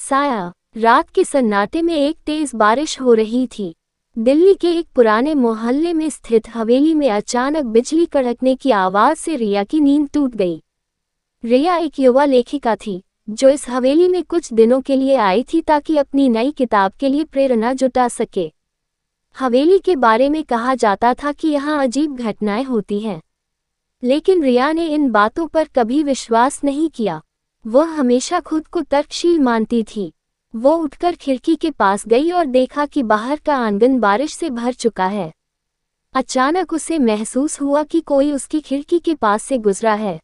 साया। रात के सन्नाटे में एक तेज बारिश हो रही थी। दिल्ली के एक पुराने मोहल्ले में स्थित हवेली में अचानक बिजली कड़कने की आवाज से रिया की नींद टूट गई। रिया एक युवा लेखिका थी जो इस हवेली में कुछ दिनों के लिए आई थी ताकि अपनी नई किताब के लिए प्रेरणा जुटा सके। हवेली के बारे में कहा जाता था कि यहाँ अजीब घटनाएं होती हैं, लेकिन रिया ने इन बातों पर कभी विश्वास नहीं किया। वह हमेशा खुद को तर्कशील मानती थी। वो उठकर खिड़की के पास गई और देखा कि बाहर का आंगन बारिश से भर चुका है। अचानक उसे महसूस हुआ कि कोई उसकी खिड़की के पास से गुजरा है।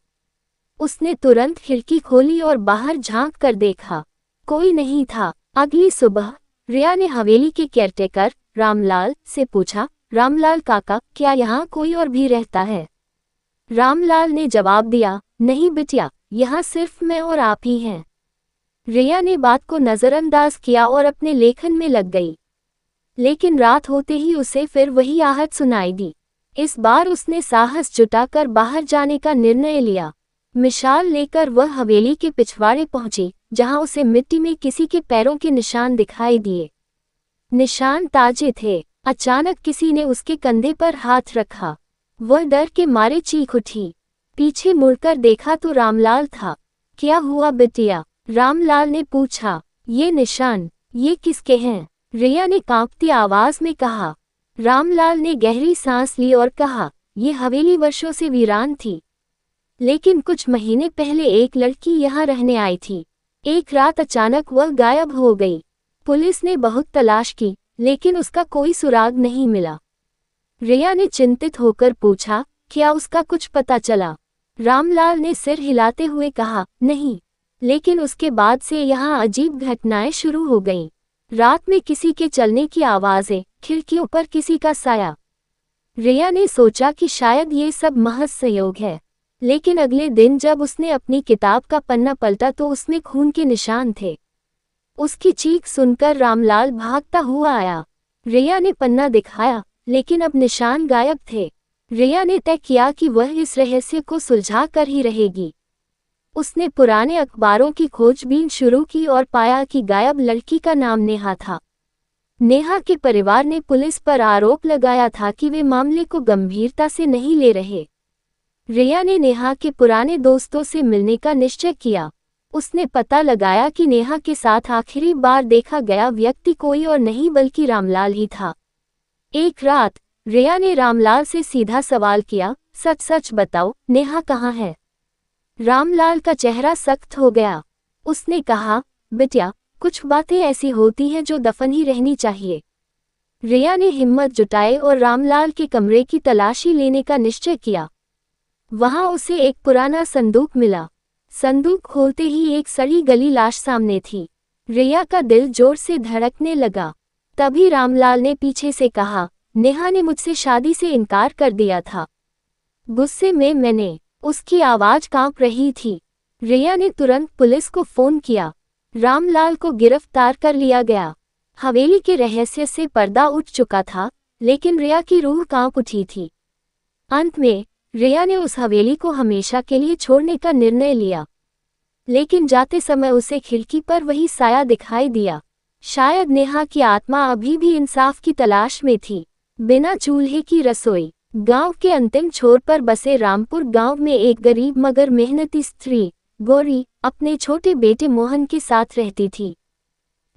उसने तुरंत खिड़की खोली और बाहर झांक कर देखा। कोई नहीं था। अगली सुबह रिया ने हवेली के केयरटेकर रामलाल से पूछा, रामलाल काका, क्या यहाँ कोई और भी रहता है? रामलाल ने जवाब दिया, नहीं बिटिया, यहाँ सिर्फ मैं और आप ही हैं। रिया ने बात को नज़रअंदाज किया और अपने लेखन में लग गई। लेकिन रात होते ही उसे फिर वही आहट सुनाई दी। इस बार उसने साहस जुटाकर बाहर जाने का निर्णय लिया। मिसाल लेकर वह हवेली के पिछवाड़े पहुंची, जहां उसे मिट्टी में किसी के पैरों के निशान दिखाई दिए। निशान ताजे थे। अचानक किसी ने उसके कंधे पर हाथ रखा। वह डर के मारे चीख उठी। पीछे मुड़कर देखा तो रामलाल था। क्या हुआ बिटिया? रामलाल ने पूछा। ये निशान, ये किसके हैं? रिया ने कांपती आवाज में कहा। रामलाल ने गहरी सांस ली और कहा, ये हवेली वर्षों से वीरान थी, लेकिन कुछ महीने पहले एक लड़की यहाँ रहने आई थी। एक रात अचानक वह गायब हो गई। पुलिस ने बहुत तलाश की, लेकिन उसका कोई सुराग नहीं मिला। रिया ने चिंतित होकर पूछा, क्या उसका कुछ पता चला? रामलाल ने सिर हिलाते हुए कहा, नहीं, लेकिन उसके बाद से यहाँ अजीब घटनाएं शुरू हो गईं। रात में किसी के चलने की आवाजें, खिड़कियों पर किसी का साया। रिया ने सोचा कि शायद ये सब महज संयोग है, लेकिन अगले दिन जब उसने अपनी किताब का पन्ना पलटा तो उसमें खून के निशान थे। उसकी चीख सुनकर रामलाल भागता हुआ आया। रिया ने पन्ना दिखाया, लेकिन अब निशान गायब थे। रिया ने तय किया कि वह इस रहस्य को सुलझा कर ही रहेगी। उसने पुराने अखबारों की खोजबीन शुरू की और पाया कि गायब लड़की का नाम नेहा था। नेहा के परिवार ने पुलिस पर आरोप लगाया था कि वे मामले को गंभीरता से नहीं ले रहे। रिया ने नेहा के पुराने दोस्तों से मिलने का निश्चय किया। उसने पता लगाया कि नेहा के साथ आखिरी बार देखा गया व्यक्ति कोई और नहीं बल्कि रामलाल ही था। एक रात रिया ने रामलाल से सीधा सवाल किया, सच सच बताओ, नेहा कहाँ है? रामलाल का चेहरा सख्त हो गया। उसने कहा, बिटिया, कुछ बातें ऐसी होती हैं जो दफन ही रहनी चाहिए। रिया ने हिम्मत जुटाई और रामलाल के कमरे की तलाशी लेने का निश्चय किया। वहां उसे एक पुराना संदूक मिला। संदूक खोलते ही एक सड़ी गली लाश सामने थी। रिया का दिल जोर से धड़कने लगा। तभी रामलाल ने पीछे से कहा, नेहा ने मुझसे शादी से इनकार कर दिया था। गुस्से में मैंने। उसकी आवाज कांप रही थी। रिया ने तुरंत पुलिस को फोन किया। रामलाल को गिरफ्तार कर लिया गया। हवेली के रहस्य से पर्दा उठ चुका था, लेकिन रिया की रूह कांप उठी थी। अंत में रिया ने उस हवेली को हमेशा के लिए छोड़ने का निर्णय लिया, लेकिन जाते समय उसे खिड़की पर वही साया दिखाई दिया। शायद नेहा की आत्मा अभी भी इंसाफ की तलाश में थी। बिना चूल्हे की रसोई। गांव के अंतिम छोर पर बसे रामपुर गांव में एक गरीब मगर मेहनती स्त्री गौरी अपने छोटे बेटे मोहन के साथ रहती थी।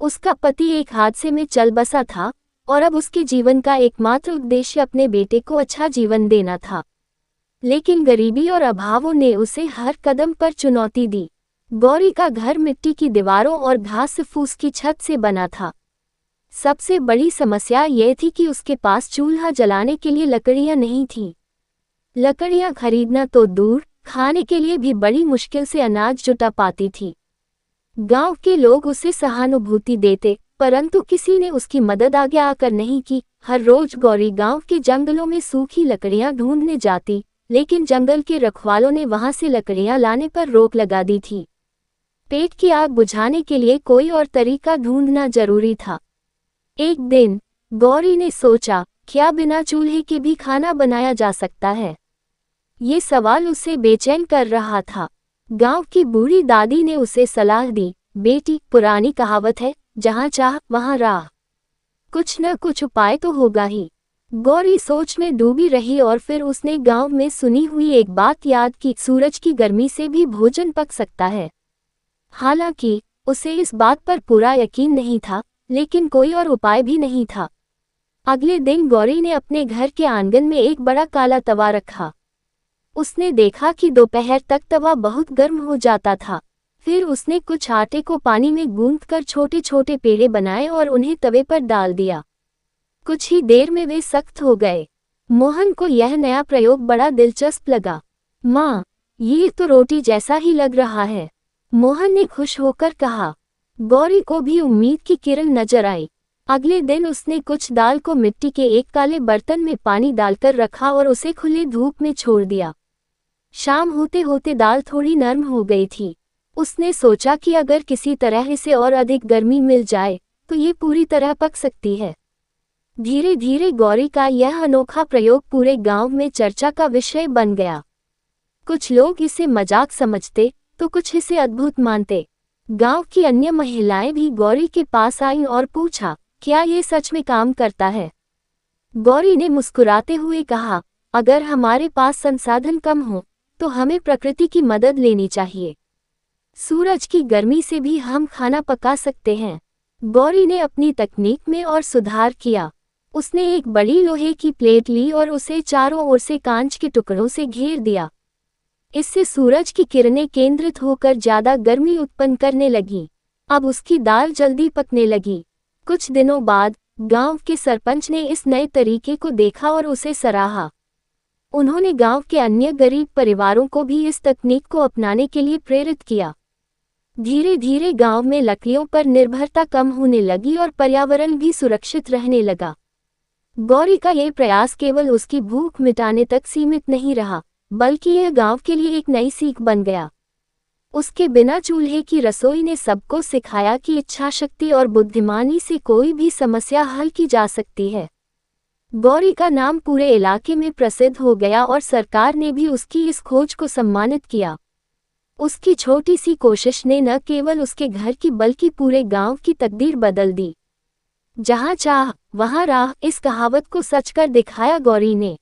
उसका पति एक हादसे में चल बसा था और अब उसके जीवन का एकमात्र उद्देश्य अपने बेटे को अच्छा जीवन देना था। लेकिन गरीबी और अभावों ने उसे हर कदम पर चुनौती दी। गौरी का घर मिट्टी की दीवारों और घास फूस की छत से बना था। सबसे बड़ी समस्या यह थी कि उसके पास चूल्हा जलाने के लिए लकड़ियां नहीं थीं। लकड़ियां खरीदना तो दूर, खाने के लिए भी बड़ी मुश्किल से अनाज जुटा पाती थी। गांव के लोग उसे सहानुभूति देते, परंतु किसी ने उसकी मदद आगे आकर नहीं की। हर रोज गौरी गांव के जंगलों में सूखी लकड़ियां ढूंढने जाती, लेकिन जंगल के रखवालों ने वहां से लकड़ियां लाने पर रोक लगा दी थी। पेट की आग बुझाने के लिए कोई और तरीका ढूंढना जरूरी था। एक दिन गौरी ने सोचा, क्या बिना चूल्हे के भी खाना बनाया जा सकता है? ये सवाल उसे बेचैन कर रहा था। गांव की बूढ़ी दादी ने उसे सलाह दी, बेटी, पुरानी कहावत है, जहाँ चाह वहाँ राह। कुछ न कुछ उपाय तो होगा ही। गौरी सोच में डूबी रही और फिर उसने गांव में सुनी हुई एक बात याद की, सूरज की गर्मी से भी भोजन पक सकता है। हालांकि उसे इस बात पर पूरा यकीन नहीं था, लेकिन कोई और उपाय भी नहीं था। अगले दिन गौरी ने अपने घर के आंगन में एक बड़ा काला तवा रखा। उसने देखा कि दोपहर तक तवा बहुत गर्म हो जाता था। फिर उसने कुछ आटे को पानी में गूंथकर छोटे छोटे पेड़े बनाए और उन्हें तवे पर डाल दिया। कुछ ही देर में वे सख्त हो गए। मोहन को यह नया प्रयोग बड़ा दिलचस्प लगा। माँ, ये तो रोटी जैसा ही लग रहा है, मोहन ने खुश होकर कहा। गौरी को भी उम्मीद की किरण नजर आई। अगले दिन उसने कुछ दाल को मिट्टी के एक काले बर्तन में पानी डालकर रखा और उसे खुले धूप में छोड़ दिया। शाम होते होते दाल थोड़ी नरम हो गई थी। उसने सोचा कि अगर किसी तरह इसे और अधिक गर्मी मिल जाए तो ये पूरी तरह पक सकती है। धीरे धीरे गौरी का यह अनोखा प्रयोग पूरे गांव में चर्चा का विषय बन गया। कुछ लोग इसे मजाक समझते तो कुछ इसे अद्भुत मानते। गांव की अन्य महिलाएं भी गौरी के पास आईं और पूछा, क्या ये सच में काम करता है? गौरी ने मुस्कुराते हुए कहा, अगर हमारे पास संसाधन कम हो तो हमें प्रकृति की मदद लेनी चाहिए। सूरज की गर्मी से भी हम खाना पका सकते हैं। गौरी ने अपनी तकनीक में और सुधार किया। उसने एक बड़ी लोहे की प्लेट ली और उसे चारों ओर से कांच के टुकड़ों से घेर दिया। इससे सूरज की किरणें केंद्रित होकर ज्यादा गर्मी उत्पन्न करने लगीं। अब उसकी दाल जल्दी पकने लगी। कुछ दिनों बाद गांव के सरपंच ने इस नए तरीके को देखा और उसे सराहा। उन्होंने गांव के अन्य गरीब परिवारों को भी इस तकनीक को अपनाने के लिए प्रेरित किया। धीरे धीरे गांव में लकड़ियों पर निर्भरता कम होने लगी और पर्यावरण भी सुरक्षित रहने लगा। गौरी का ये प्रयास केवल उसकी भूख मिटाने तक सीमित नहीं रहा, बल्कि यह गांव के लिए एक नई सीख बन गया। उसके बिना चूल्हे की रसोई ने सबको सिखाया कि इच्छाशक्ति और बुद्धिमानी से कोई भी समस्या हल की जा सकती है। गौरी का नाम पूरे इलाके में प्रसिद्ध हो गया और सरकार ने भी उसकी इस खोज को सम्मानित किया। उसकी छोटी सी कोशिश ने न केवल उसके घर की बल्कि पूरे गांव की तकदीर बदल दी। जहां चाह वहां राह, इस कहावत को सच कर दिखाया गौरी ने।